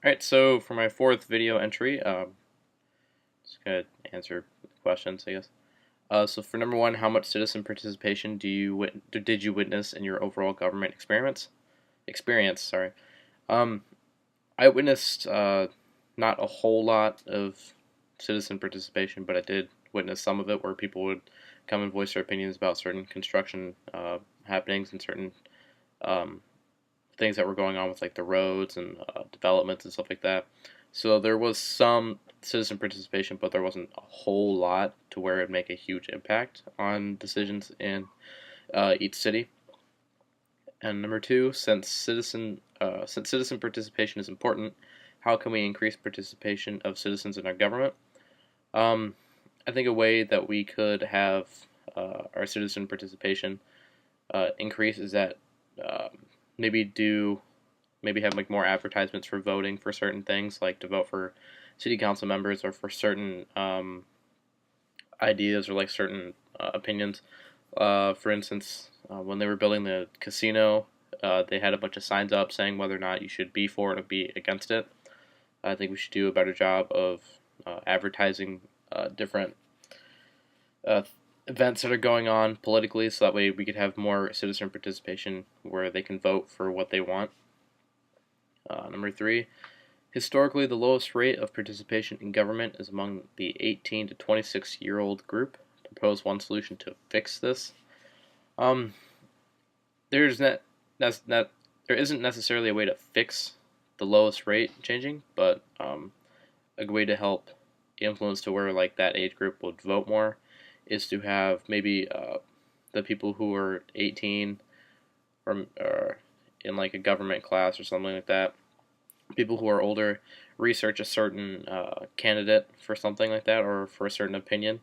Alright, so for my fourth video entry, just gonna answer questions, I guess. So for number one, how much citizen participation did you witness in your overall government experiments? Sorry. Um, I witnessed not a whole lot of citizen participation, but I did witness some of it where people would come and voice their opinions about certain construction happenings and certain um, things that were going on with like the roads and developments and stuff like that. So there was some citizen participation, but there wasn't a whole lot to where it'd make a huge impact on decisions in each city. And number two, since citizen participation is important, how can we increase participation of citizens in our government? Um, I think a way that we could have our citizen participation increase is that um, maybe do maybe have like more advertisements for voting for certain things, like to vote for city council members or for certain ideas or like certain opinions. For instance, when they were building the casino, they had a bunch of signs up saying whether or not you should be for it or be against it. I think we should do a better job of advertising different uh, events that are going on politically, so that way we could have more citizen participation where they can vote for what they want. Number three, historically, the lowest rate of participation in government is among the 18 to 26-year-old group. Propose one solution to fix this. Um, there's not, that's not, there isn't necessarily a way to fix the lowest rate changing, but a way to help influence to where like that age group would vote more is to have maybe the people who are 18 or in like a government class or something like that, people who are older research a certain candidate for something like that or for a certain opinion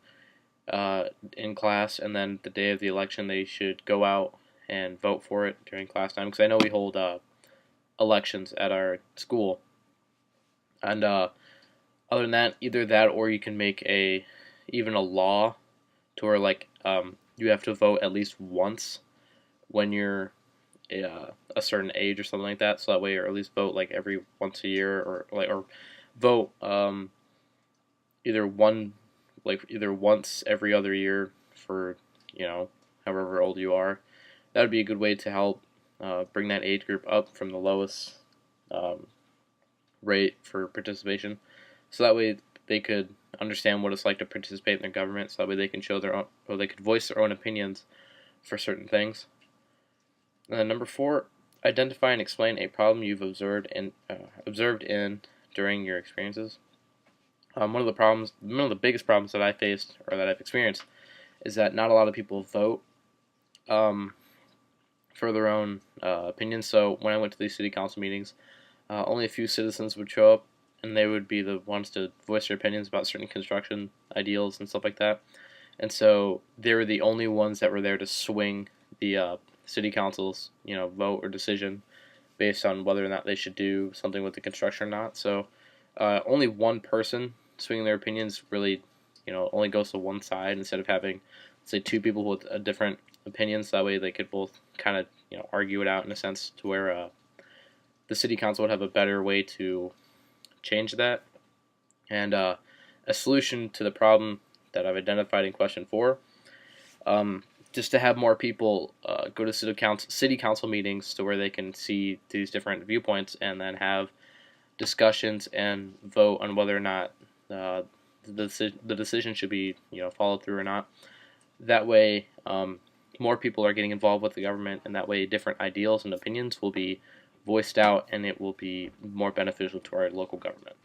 in class, and then the day of the election they should go out and vote for it during class time. Because I know we hold elections at our school, and other than that, either that or you can make even a law to where like you have to vote at least once when you're a certain age or something like that. So that way, or at least vote like every once a year, or vote either one either once every other year for however old you are. That would be a good way to help bring that age group up from the lowest um, rate for participation. So that way they could understand what it's like to participate in their government. So that way they can show their own, or they could voice their own opinions for certain things. And then number four, identify and explain a problem you've observed in during your experiences. One of the biggest problems that I faced or that I've experienced is that not a lot of people vote um, for their own opinions. So when I went to these city council meetings, only a few citizens would show up, and they would be the ones to voice their opinions about certain construction ideals and stuff like that. And so they were the only ones that were there to swing the city council's vote or decision based on whether or not they should do something with the construction or not. So only one person swinging their opinions really only goes to one side instead of having say two people with a different opinions. That way they could both kind of argue it out in a sense to where the city council would have a better way to change that. And a solution to the problem that I've identified in question four, just to have more people go to city council meetings to where they can see these different viewpoints and then have discussions and vote on whether or not the decision should be followed through or not. That way, more people are getting involved with the government, and that way, different ideals and opinions will be voiced out, and it will be more beneficial to our local government.